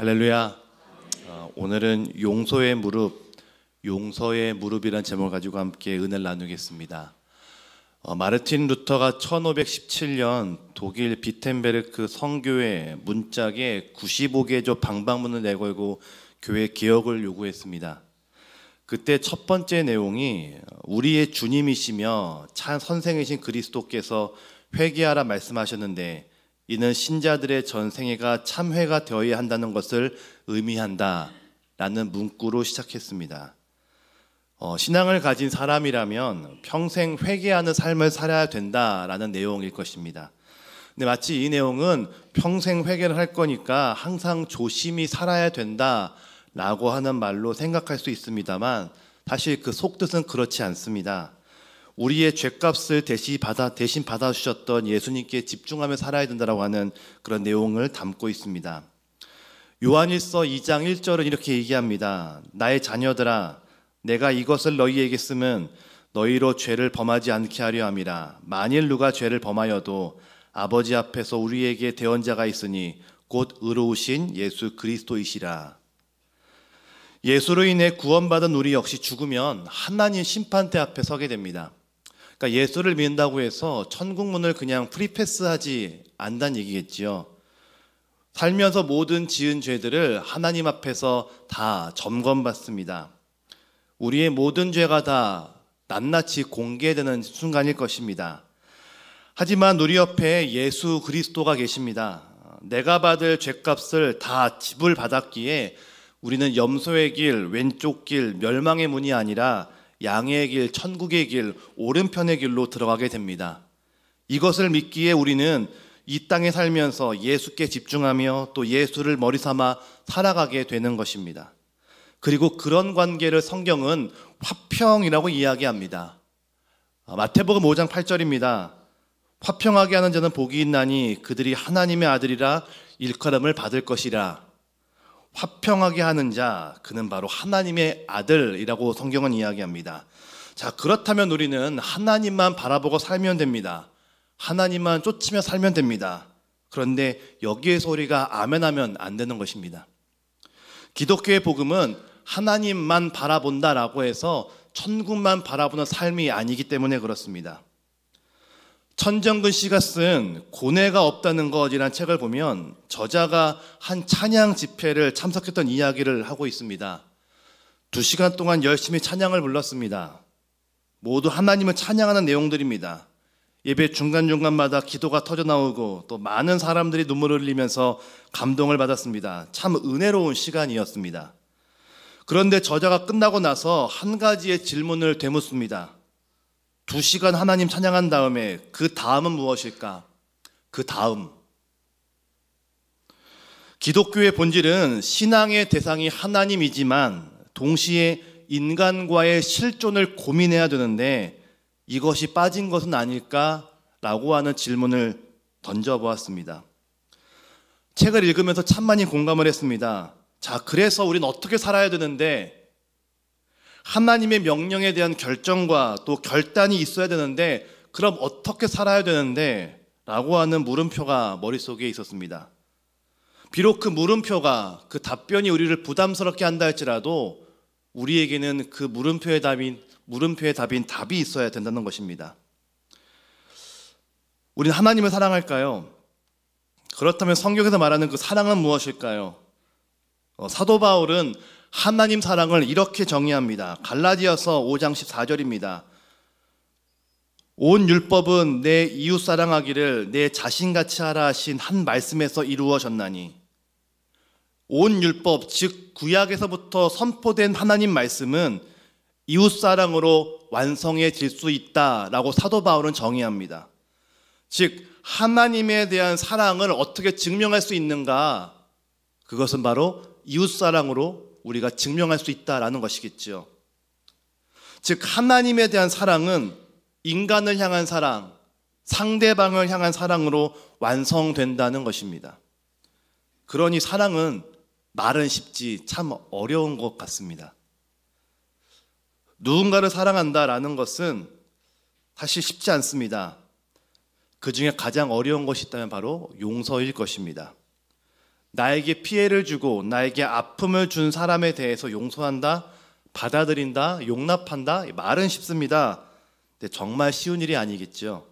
할렐루야. 오늘은 용서의 무릎이라는 제목을 가지고 함께 은혜를 나누겠습니다. 마르틴 루터가 1517년 독일 비텐베르크 성교회 문짝에 95개조 방방문을 내걸고 교회 개혁을 요구했습니다. 그때 첫 번째 내용이 우리의 주님이시며 참 선생이신 그리스도께서 회개하라 말씀하셨는데 이는 신자들의 전생애가 참회가 되어야 한다는 것을 의미한다 라는 문구로 시작했습니다. 신앙을 가진 사람이라면 평생 회개하는 삶을 살아야 된다라는 내용일 것입니다. 근데 마치 이 내용은 평생 회개를 할 거니까 항상 조심히 살아야 된다라고 하는 말로 생각할 수 있습니다만 사실 그 속뜻은 그렇지 않습니다. 우리의 죄값을 대신 받아주셨던 예수님께 집중하며 살아야 된다고 하는 그런 내용을 담고 있습니다. 요한일서 2장 1절은 이렇게 얘기합니다. 나의 자녀들아 내가 이것을 너희에게 쓰면 너희로 죄를 범하지 않게 하려 함이라. 만일 누가 죄를 범하여도 아버지 앞에서 우리에게 대언자가 있으니 곧 의로우신 예수 그리스도이시라. 예수로 인해 구원받은 우리 역시 죽으면 하나님 심판대 앞에 서게 됩니다. 그러니까 예수를 믿는다고 해서 천국문을 그냥 프리패스하지 않는다는 얘기겠지요. 살면서 모든 지은 죄들을 하나님 앞에서 다 점검받습니다. 우리의 모든 죄가 다 낱낱이 공개되는 순간일 것입니다. 하지만 우리 옆에 예수 그리스도가 계십니다. 내가 받을 죄값을 다 지불받았기에 우리는 염소의 길, 왼쪽 길, 멸망의 문이 아니라 양의 길, 천국의 길, 오른편의 길로 들어가게 됩니다. 이것을 믿기에 우리는 이 땅에 살면서 예수께 집중하며 또 예수를 머리 삼아 살아가게 되는 것입니다. 그리고 그런 관계를 성경은 화평이라고 이야기합니다. 마태복음 5장 8절입니다. 화평하게 하는 자는 복이 있나니 그들이 하나님의 아들이라 일컬음을 받을 것이라. 화평하게 하는 자, 그는 바로 하나님의 아들이라고 성경은 이야기합니다. 자, 그렇다면 우리는 하나님만 바라보고 살면 됩니다. 하나님만 쫓으며 살면 됩니다. 그런데 여기에서 우리가 아멘하면 안 되는 것입니다. 기독교의 복음은 하나님만 바라본다라고 해서 천국만 바라보는 삶이 아니기 때문에 그렇습니다. 천정근 씨가 쓴 고뇌가 없다는 것이라는 책을 보면 저자가 한 찬양 집회를 참석했던 이야기를 하고 있습니다. 2시간 동안 열심히 찬양을 불렀습니다. 모두 하나님을 찬양하는 내용들입니다. 예배 중간중간마다 기도가 터져나오고 또 많은 사람들이 눈물을 흘리면서 감동을 받았습니다. 참 은혜로운 시간이었습니다. 그런데 저자가 끝나고 나서 한 가지의 질문을 되묻습니다. 2시간 하나님 찬양한 다음에 그 다음은 무엇일까? 그 다음. 기독교의 본질은 신앙의 대상이 하나님이지만 동시에 인간과의 실존을 고민해야 되는데 이것이 빠진 것은 아닐까라고 하는 질문을 던져보았습니다. 책을 읽으면서 참 많이 공감을 했습니다. 자, 그래서 우리는 어떻게 살아야 되는데 하나님의 명령에 대한 결정과 또 결단이 있어야 되는데 그럼 어떻게 살아야 되는데 라고 하는 물음표가 머릿속에 있었습니다. 비록 그 물음표가 그 답변이 우리를 부담스럽게 한다 할지라도 우리에게는 그 물음표의 답인 답이 있어야 된다는 것입니다. 우리는 하나님을 사랑할까요? 그렇다면 성경에서 말하는 그 사랑은 무엇일까요? 사도 바울은 하나님 사랑을 이렇게 정의합니다. 갈라디아서 5장 14절입니다. 온 율법은 내 이웃 사랑하기를 내 자신같이 하라 하신 한 말씀에서 이루어졌나니. 온 율법, 즉 구약에서부터 선포된 하나님 말씀은 이웃 사랑으로 완성해질 수 있다라고 사도 바울은 정의합니다. 즉 하나님에 대한 사랑을 어떻게 증명할 수 있는가? 그것은 바로 이웃 사랑으로 우리가 증명할 수 있다라는 것이겠죠. 즉 하나님에 대한 사랑은 인간을 향한 사랑, 상대방을 향한 사랑으로 완성된다는 것입니다. 그러니 사랑은 말은 쉽지 참 어려운 것 같습니다. 누군가를 사랑한다라는 것은 사실 쉽지 않습니다. 그 중에 가장 어려운 것이 있다면 바로 용서일 것입니다. 나에게 피해를 주고 나에게 아픔을 준 사람에 대해서 용서한다, 받아들인다, 용납한다, 말은 쉽습니다. 근데 정말 쉬운 일이 아니겠죠.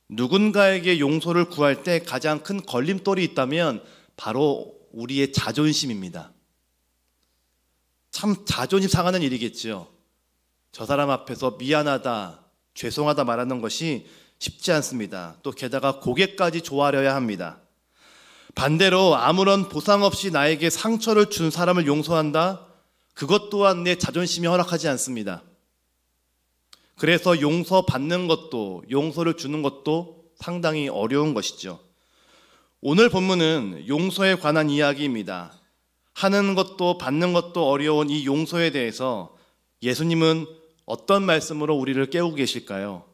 누군가에게 용서를 구할 때 가장 큰 걸림돌이 있다면 바로 우리의 자존심입니다. 참 자존심 상하는 일이겠죠. 저 사람 앞에서 미안하다, 죄송하다 말하는 것이 쉽지 않습니다. 또 게다가 고개까지 조아려야 합니다. 반대로 아무런 보상 없이 나에게 상처를 준 사람을 용서한다? 그것 또한 내 자존심이 허락하지 않습니다. 그래서 용서받는 것도, 용서를 주는 것도 상당히 어려운 것이죠. 오늘 본문은 용서에 관한 이야기입니다. 하는 것도 받는 것도 어려운 이 용서에 대해서 예수님은 어떤 말씀으로 우리를 깨우고 계실까요?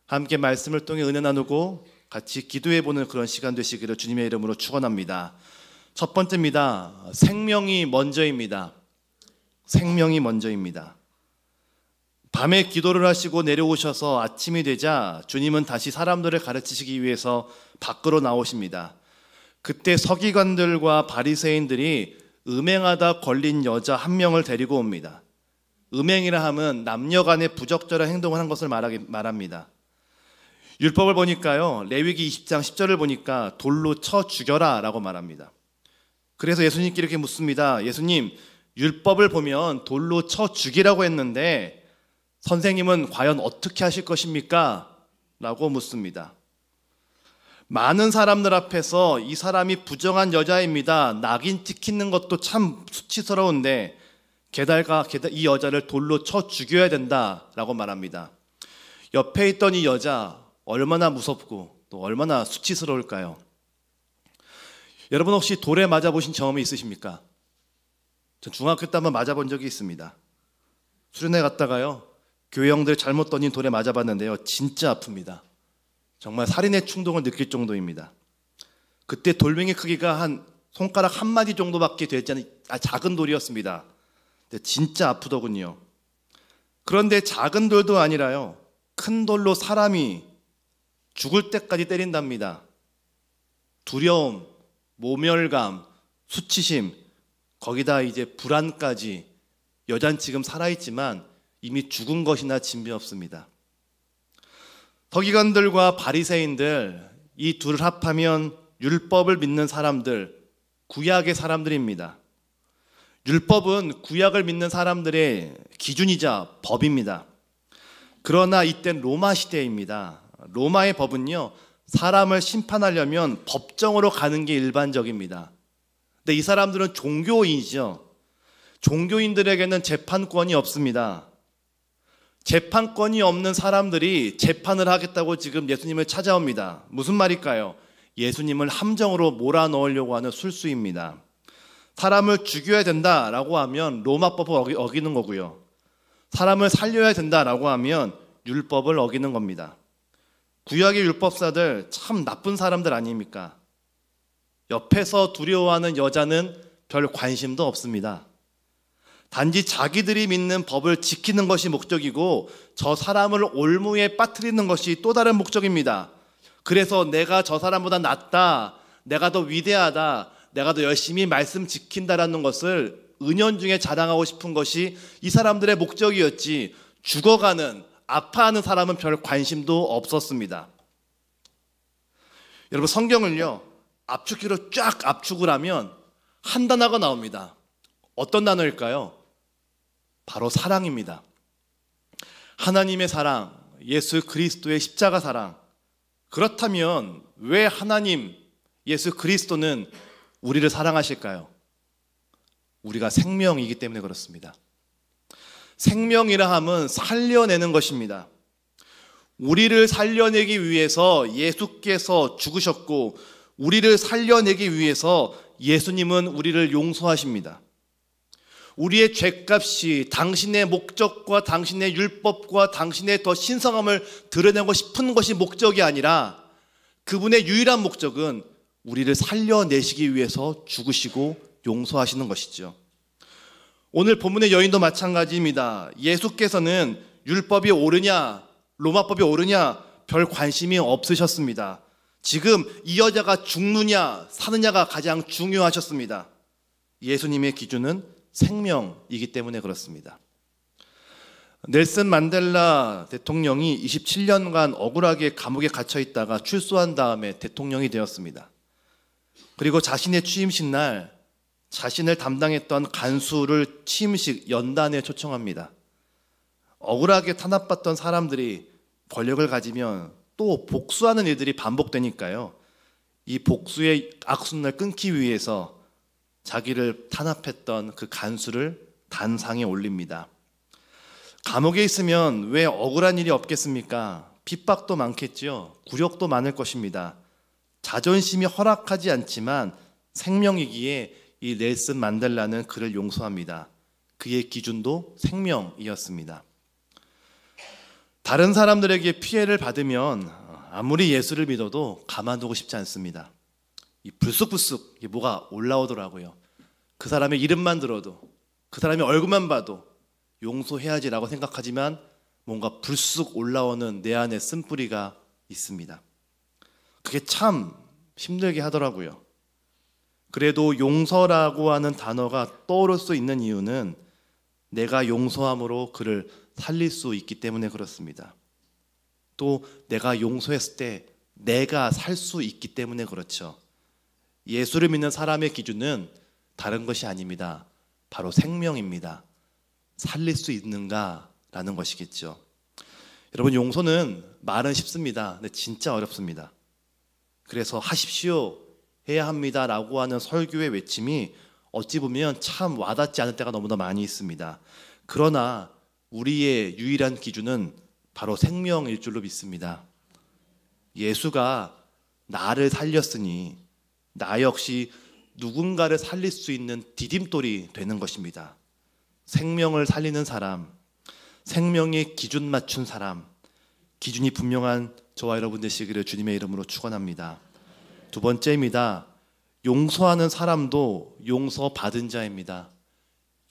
함께 말씀을 통해 은혜 나누고 같이 기도해보는 그런 시간 되시기를 주님의 이름으로 축원합니다. 첫 번째입니다. 생명이 먼저입니다. 생명이 먼저입니다. 밤에 기도를 하시고 내려오셔서 아침이 되자 주님은 다시 사람들을 가르치시기 위해서 밖으로 나오십니다. 그때 서기관들과 바리새인들이 음행하다 걸린 여자 한 명을 데리고 옵니다. 음행이라 하면 남녀 간의 부적절한 행동을 한 것을 말합니다. 율법을 보니까요, 레위기 20장 10절을 보니까 돌로 쳐 죽여라 라고 말합니다. 그래서 예수님께 이렇게 묻습니다. 예수님, 율법을 보면 돌로 쳐 죽이라고 했는데 선생님은 과연 어떻게 하실 것입니까? 라고 묻습니다. 많은 사람들 앞에서 이 사람이 부정한 여자입니다, 낙인 찍히는 것도 참 수치스러운데 게다가 이 여자를 돌로 쳐 죽여야 된다라고 말합니다. 옆에 있던 이 여자 얼마나 무섭고 또 얼마나 수치스러울까요? 여러분 혹시 돌에 맞아보신 경험이 있으십니까? 전 중학교 때 한번 맞아본 적이 있습니다. 수련회 갔다가요, 교회 형들 잘못 던진 돌에 맞아봤는데요, 진짜 아픕니다. 정말 살인의 충동을 느낄 정도입니다. 그때 돌멩이 크기가 한 손가락 한 마디 정도밖에 되지 않은 작은 돌이었습니다. 근데 진짜 아프더군요. 그런데 작은 돌도 아니라요, 큰 돌로 사람이 죽을 때까지 때린답니다. 두려움, 모멸감, 수치심, 거기다 이제 불안까지. 여잔 지금 살아있지만 이미 죽은 것이나 진비없습니다. 서기관들과 바리새인들, 이 둘을 합하면 율법을 믿는 사람들, 구약의 사람들입니다. 율법은 구약을 믿는 사람들의 기준이자 법입니다. 그러나 이땐 로마 시대입니다. 로마의 법은요, 사람을 심판하려면 법정으로 가는 게 일반적입니다. 근데 이 사람들은 종교인이죠. 종교인들에게는 재판권이 없습니다. 재판권이 없는 사람들이 재판을 하겠다고 지금 예수님을 찾아옵니다. 무슨 말일까요? 예수님을 함정으로 몰아넣으려고 하는 술수입니다. 사람을 죽여야 된다라고 하면 로마법을 어기는 거고요, 사람을 살려야 된다라고 하면 율법을 어기는 겁니다. 구약의 율법사들 참 나쁜 사람들 아닙니까? 옆에서 두려워하는 여자는 별 관심도 없습니다. 단지 자기들이 믿는 법을 지키는 것이 목적이고 저 사람을 올무에 빠뜨리는 것이 또 다른 목적입니다. 그래서 내가 저 사람보다 낫다, 내가 더 위대하다, 내가 더 열심히 말씀 지킨다라는 것을 은연중에 자랑하고 싶은 것이 이 사람들의 목적이었지, 죽어가는, 아파하는 사람은 별 관심도 없었습니다. 여러분, 성경을요, 압축기로 쫙 압축을 하면 한 단어가 나옵니다. 어떤 단어일까요? 바로 사랑입니다. 하나님의 사랑, 예수 그리스도의 십자가 사랑. 그렇다면 왜 하나님, 예수 그리스도는 우리를 사랑하실까요? 우리가 생명이기 때문에 그렇습니다. 생명이라 함은 살려내는 것입니다. 우리를 살려내기 위해서 예수께서 죽으셨고, 우리를 살려내기 위해서 예수님은 우리를 용서하십니다. 우리의 죄값이 당신의 목적과 당신의 율법과 당신의 더 신성함을 드러내고 싶은 것이 목적이 아니라 그분의 유일한 목적은 우리를 살려내시기 위해서 죽으시고 용서하시는 것이죠. 오늘 본문의 여인도 마찬가지입니다. 예수께서는 율법이 옳으냐, 로마법이 옳으냐 별 관심이 없으셨습니다. 지금 이 여자가 죽느냐 사느냐가 가장 중요하셨습니다. 예수님의 기준은 생명이기 때문에 그렇습니다. 넬슨 만델라 대통령이 27년간 억울하게 감옥에 갇혀 있다가 출소한 다음에 대통령이 되었습니다. 그리고 자신의 취임식 날 자신을 담당했던 간수를 취임식 연단에 초청합니다. 억울하게 탄압받던 사람들이 권력을 가지면 또 복수하는 일들이 반복되니까요. 이 복수의 악순환을 끊기 위해서 자기를 탄압했던 그 간수를 단상에 올립니다. 감옥에 있으면 왜 억울한 일이 없겠습니까? 핍박도 많겠죠. 굴욕도 많을 것입니다. 자존심이 허락하지 않지만 생명이기에 이 넬슨 만델라는 그를 용서합니다. 그의 기준도 생명이었습니다. 다른 사람들에게 피해를 받으면 아무리 예수를 믿어도 가만두고 싶지 않습니다. 이 불쑥불쑥 뭐가 올라오더라고요. 그 사람의 이름만 들어도, 그 사람의 얼굴만 봐도 용서해야지라고 생각하지만 뭔가 불쑥 올라오는 내 안에 쓴뿌리가 있습니다. 그게 참 힘들게 하더라고요. 그래도 용서라고 하는 단어가 떠오를 수 있는 이유는 내가 용서함으로 그를 살릴 수 있기 때문에 그렇습니다. 또 내가 용서했을 때 내가 살 수 있기 때문에 그렇죠. 예수를 믿는 사람의 기준은 다른 것이 아닙니다. 바로 생명입니다. 살릴 수 있는가라는 것이겠죠. 여러분, 용서는 말은 쉽습니다. 근데 진짜 어렵습니다. 그래서 하십시오, 해야 합니다라고 하는 설교의 외침이 어찌 보면 참 와닿지 않을 때가 너무나 많이 있습니다. 그러나 우리의 유일한 기준은 바로 생명일 줄로 믿습니다. 예수가 나를 살렸으니 나 역시 누군가를 살릴 수 있는 디딤돌이 되는 것입니다. 생명을 살리는 사람, 생명의 기준 맞춘 사람, 기준이 분명한 저와 여러분 되시기를 주님의 이름으로 축원합니다. 두 번째입니다. 용서하는 사람도 용서받은 자입니다.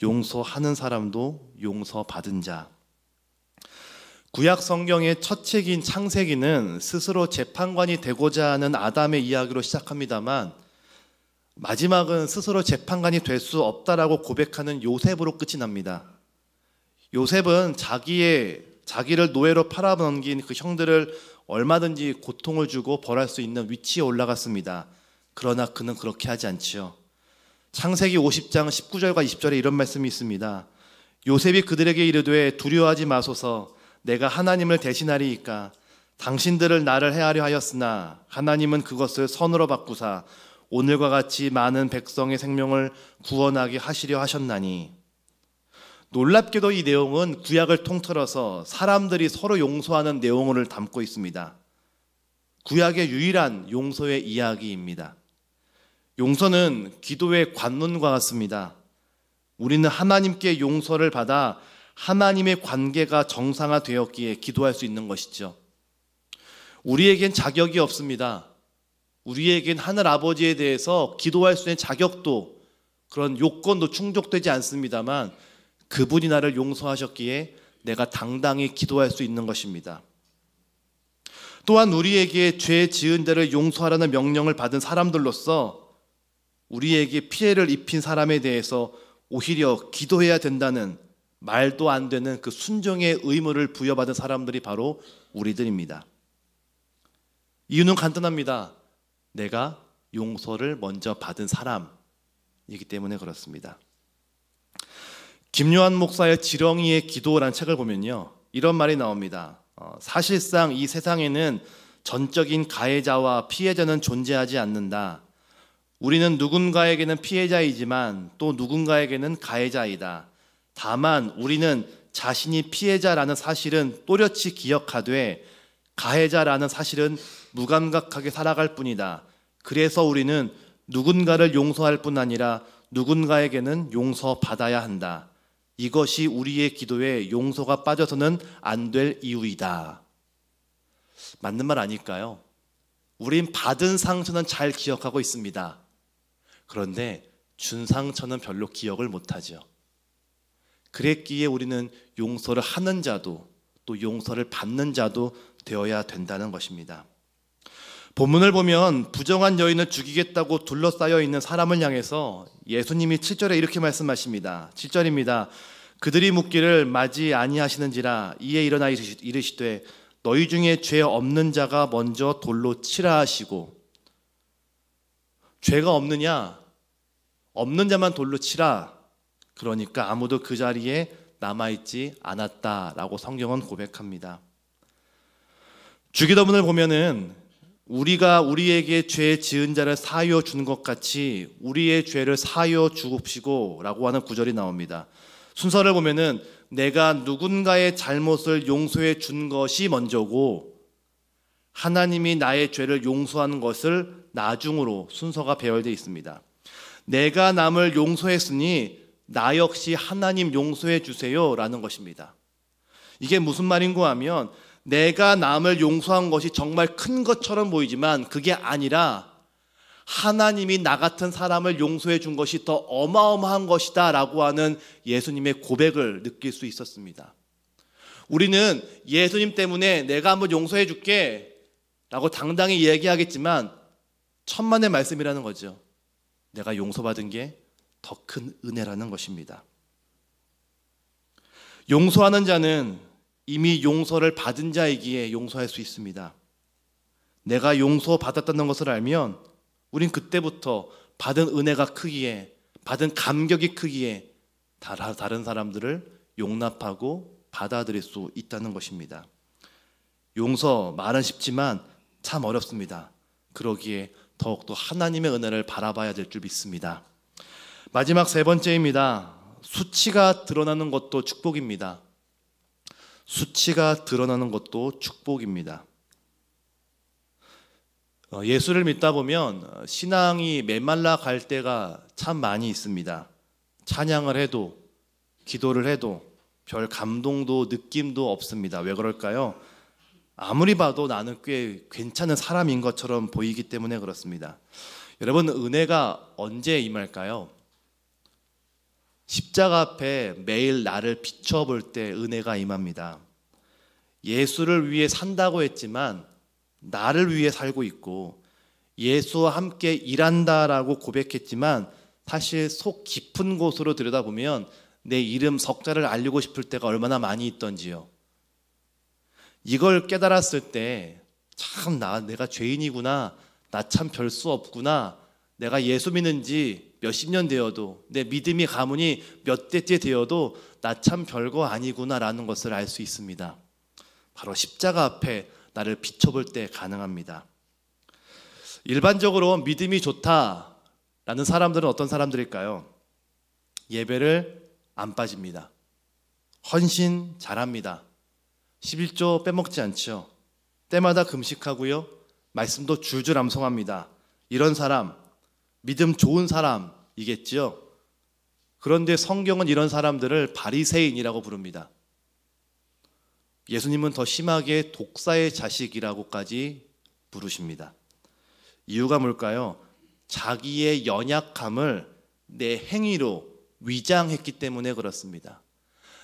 용서하는 사람도 용서받은 자. 구약 성경의 첫 책인 창세기는 스스로 재판관이 되고자 하는 아담의 이야기로 시작합니다만 마지막은 스스로 재판관이 될 수 없다라고 고백하는 요셉으로 끝이 납니다. 요셉은 자기를 노예로 팔아넘긴 그 형들을 얼마든지 고통을 주고 벌할 수 있는 위치에 올라갔습니다. 그러나 그는 그렇게 하지 않지요. 창세기 50장 19절과 20절에 이런 말씀이 있습니다. 요셉이 그들에게 이르되 두려워하지 마소서, 내가 하나님을 대신하리이까. 당신들을 나를 해하려 하였으나 하나님은 그것을 선으로 바꾸사 오늘과 같이 많은 백성의 생명을 구원하게 하시려 하셨나니. 놀랍게도 이 내용은 구약을 통틀어서 사람들이 서로 용서하는 내용을 담고 있습니다. 구약의 유일한 용서의 이야기입니다. 용서는 기도의 관문과 같습니다. 우리는 하나님께 용서를 받아 하나님의 관계가 정상화되었기에 기도할 수 있는 것이죠. 우리에겐 자격이 없습니다. 우리에겐 하늘 아버지에 대해서 기도할 수 있는 자격도 그런 요건도 충족되지 않습니다만 그분이 나를 용서하셨기에 내가 당당히 기도할 수 있는 것입니다. 또한 우리에게 죄 지은 데를 용서하라는 명령을 받은 사람들로서 우리에게 피해를 입힌 사람에 대해서 오히려 기도해야 된다는 말도 안 되는 그 순종의 의무를 부여받은 사람들이 바로 우리들입니다. 이유는 간단합니다. 내가 용서를 먼저 받은 사람이기 때문에 그렇습니다. 김요한 목사의 지렁이의 기도라는 책을 보면요, 이런 말이 나옵니다. 사실상 이 세상에는 전적인 가해자와 피해자는 존재하지 않는다. 우리는 누군가에게는 피해자이지만 또 누군가에게는 가해자이다. 다만 우리는 자신이 피해자라는 사실은 또렷이 기억하되 가해자라는 사실은 무감각하게 살아갈 뿐이다. 그래서 우리는 누군가를 용서할 뿐 아니라 누군가에게는 용서받아야 한다. 이것이 우리의 기도에 용서가 빠져서는 안 될 이유이다. 맞는 말 아닐까요? 우린 받은 상처는 잘 기억하고 있습니다. 그런데 준 상처는 별로 기억을 못하죠. 그랬기에 우리는 용서를 하는 자도 또 용서를 받는 자도 되어야 된다는 것입니다. 본문을 보면 부정한 여인을 죽이겠다고 둘러싸여 있는 사람을 향해서 예수님이 7절에 이렇게 말씀하십니다. 7절입니다. 그들이 묻기를 맞이 아니하시는지라 이에 일어나 이르시되 너희 중에 죄 없는 자가 먼저 돌로 치라 하시고. 죄가 없느냐? 없는 자만 돌로 치라. 그러니까 아무도 그 자리에 남아있지 않았다라고 성경은 고백합니다. 주기도문을 보면은 우리가 우리에게 죄 지은 자를 사하여 주는 것 같이 우리의 죄를 사하여 주옵시고 라고 하는 구절이 나옵니다. 순서를 보면은 내가 누군가의 잘못을 용서해 준 것이 먼저고 하나님이 나의 죄를 용서하는 것을 나중으로 순서가 배열되어 있습니다. 내가 남을 용서했으니 나 역시 하나님 용서해 주세요 라는 것입니다. 이게 무슨 말인가 하면 내가 남을 용서한 것이 정말 큰 것처럼 보이지만 그게 아니라 하나님이 나 같은 사람을 용서해 준 것이 더 어마어마한 것이다 라고 하는 예수님의 고백을 느낄 수 있었습니다. 우리는 예수님 때문에 내가 한번 용서해 줄게 라고 당당히 얘기하겠지만 천만의 말씀이라는 거죠. 내가 용서받은 게 더 큰 은혜라는 것입니다. 용서하는 자는 이미 용서를 받은 자이기에 용서할 수 있습니다. 내가 용서받았다는 것을 알면 우린 그때부터 받은 은혜가 크기에, 받은 감격이 크기에 다른 사람들을 용납하고 받아들일 수 있다는 것입니다. 용서 말은 쉽지만 참 어렵습니다. 그러기에 더욱더 하나님의 은혜를 바라봐야 될 줄 믿습니다. 마지막 세 번째입니다. 수치가 드러나는 것도 축복입니다. 수치가 드러나는 것도 축복입니다. 예수를 믿다 보면 신앙이 메말라 갈 때가 참 많이 있습니다. 찬양을 해도 기도를 해도 별 감동도 느낌도 없습니다. 왜 그럴까요? 아무리 봐도 나는 꽤 괜찮은 사람인 것처럼 보이기 때문에 그렇습니다. 여러분, 은혜가 언제 임할까요? 십자가 앞에 매일 나를 비춰볼 때 은혜가 임합니다. 예수를 위해 산다고 했지만 나를 위해 살고 있고 예수와 함께 일한다라고 고백했지만 사실 속 깊은 곳으로 들여다보면 내 이름 석자를 알리고 싶을 때가 얼마나 많이 있던지요. 이걸 깨달았을 때 참 내가 죄인이구나, 나 참 별 수 없구나, 내가 예수 믿는 지 몇십 년 되어도 내 믿음이 가문이 몇 대째 되어도 나 참 별거 아니구나라는 것을 알 수 있습니다. 바로 십자가 앞에 나를 비춰볼 때 가능합니다. 일반적으로 믿음이 좋다라는 사람들은 어떤 사람들일까요? 예배를 안 빠집니다. 헌신 잘합니다. 11조 빼먹지 않죠. 때마다 금식하고요. 말씀도 줄줄 암송합니다. 이런 사람, 믿음 좋은 사람이겠지요. 그런데 성경은 이런 사람들을 바리새인이라고 부릅니다. 예수님은 더 심하게 독사의 자식이라고까지 부르십니다. 이유가 뭘까요? 자기의 연약함을 내 행위로 위장했기 때문에 그렇습니다.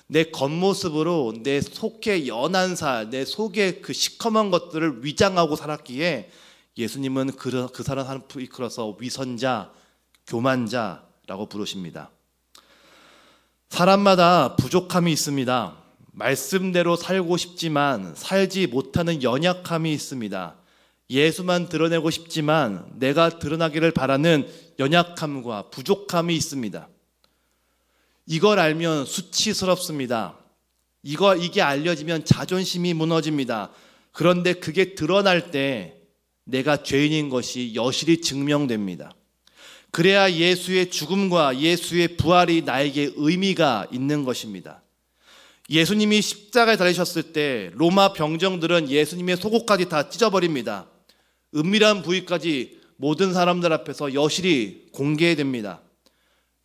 내 겉모습으로 내 속에 연한 살, 내 속에 그 시커먼 것들을 위장하고 살았기에 예수님은 그 사람을 이끌어서 위선자, 교만자라고 부르십니다. 사람마다 부족함이 있습니다. 말씀대로 살고 싶지만 살지 못하는 연약함이 있습니다. 예수만 드러내고 싶지만 내가 드러나기를 바라는 연약함과 부족함이 있습니다. 이걸 알면 수치스럽습니다. 이게 알려지면 자존심이 무너집니다. 그런데 그게 드러날 때 내가 죄인인 것이 여실히 증명됩니다. 그래야 예수의 죽음과 예수의 부활이 나에게 의미가 있는 것입니다. 예수님이 십자가에 달리셨을 때 로마 병정들은 예수님의 속옷까지 다 찢어버립니다. 은밀한 부위까지 모든 사람들 앞에서 여실히 공개됩니다.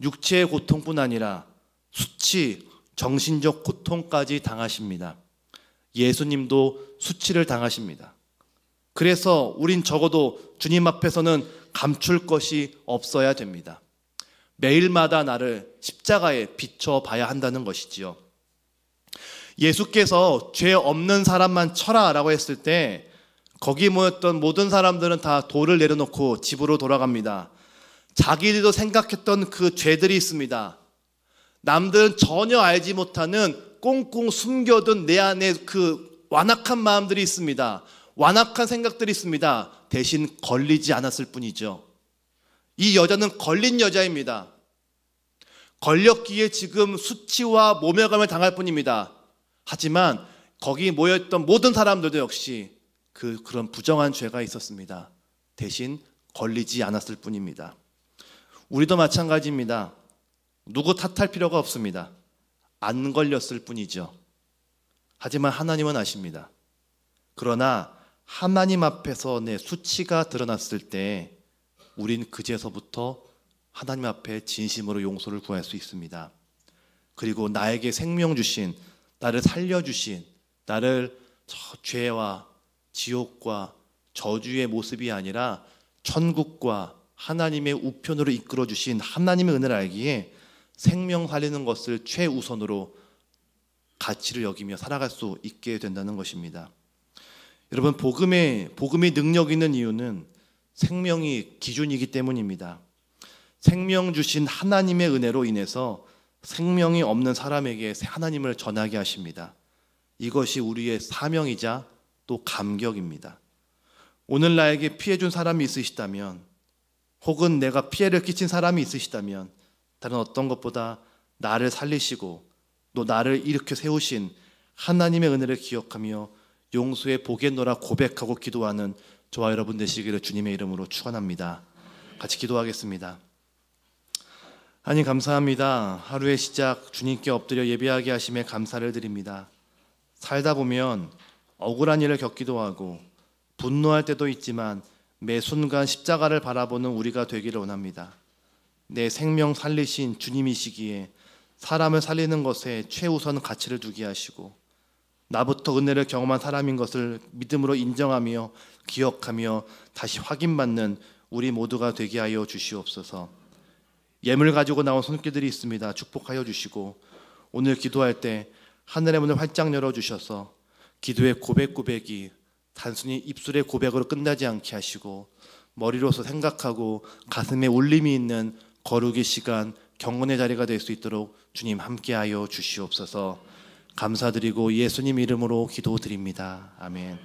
육체의 고통뿐 아니라 수치, 정신적 고통까지 당하십니다. 예수님도 수치를 당하십니다. 그래서 우린 적어도 주님 앞에서는 감출 것이 없어야 됩니다. 매일마다 나를 십자가에 비춰봐야 한다는 것이지요. 예수께서 죄 없는 사람만 쳐라 라고 했을 때 거기 모였던 모든 사람들은 다 돌을 내려놓고 집으로 돌아갑니다. 자기들도 생각했던 그 죄들이 있습니다. 남들은 전혀 알지 못하는 꽁꽁 숨겨둔 내 안에 그 완악한 마음들이 있습니다. 완악한 생각들이 있습니다. 대신 걸리지 않았을 뿐이죠. 이 여자는 걸린 여자입니다. 걸렸기에 지금 수치와 모멸감을 당할 뿐입니다. 하지만 거기 모였던 모든 사람들도 역시 그런 부정한 죄가 있었습니다. 대신 걸리지 않았을 뿐입니다. 우리도 마찬가지입니다. 누구 탓할 필요가 없습니다. 안 걸렸을 뿐이죠. 하지만 하나님은 아십니다. 그러나 하나님 앞에서 내 수치가 드러났을 때 우린 그제서부터 하나님 앞에 진심으로 용서를 구할 수 있습니다. 그리고 나에게 생명 주신, 나를 살려주신, 나를 저 죄와 지옥과 저주의 모습이 아니라 천국과 하나님의 우편으로 이끌어 주신 하나님의 은혜를 알기에 생명 살리는 것을 최우선으로 가치를 여기며 살아갈 수 있게 된다는 것입니다. 여러분, 복음이 능력 있는 이유는 생명이 기준이기 때문입니다. 생명 주신 하나님의 은혜로 인해서 생명이 없는 사람에게 하나님을 전하게 하십니다. 이것이 우리의 사명이자 또 감격입니다. 오늘 나에게 피해준 사람이 있으시다면, 혹은 내가 피해를 끼친 사람이 있으시다면, 다른 어떤 것보다 나를 살리시고 또 나를 일으켜 세우신 하나님의 은혜를 기억하며 용서의 복에 놀아 고백하고 기도하는 저와 여러분 되시기를 주님의 이름으로 축원합니다. 같이 기도하겠습니다. 하나님 감사합니다. 하루의 시작 주님께 엎드려 예배하게 하심에 감사를 드립니다. 살다 보면 억울한 일을 겪기도 하고 분노할 때도 있지만 매 순간 십자가를 바라보는 우리가 되기를 원합니다. 내 생명 살리신 주님이시기에 사람을 살리는 것에 최우선 가치를 두게 하시고 나부터 은혜를 경험한 사람인 것을 믿음으로 인정하며 기억하며 다시 확인받는 우리 모두가 되게 하여 주시옵소서. 예물 가지고 나온 손길들이 있습니다. 축복하여 주시고 오늘 기도할 때 하늘의 문을 활짝 열어주셔서 기도의 고백이 단순히 입술의 고백으로 끝나지 않게 하시고 머리로서 생각하고 가슴에 울림이 있는 거룩의 시간, 경건의 자리가 될 수 있도록 주님 함께하여 주시옵소서. 감사드리고 예수님 이름으로 기도드립니다. 아멘.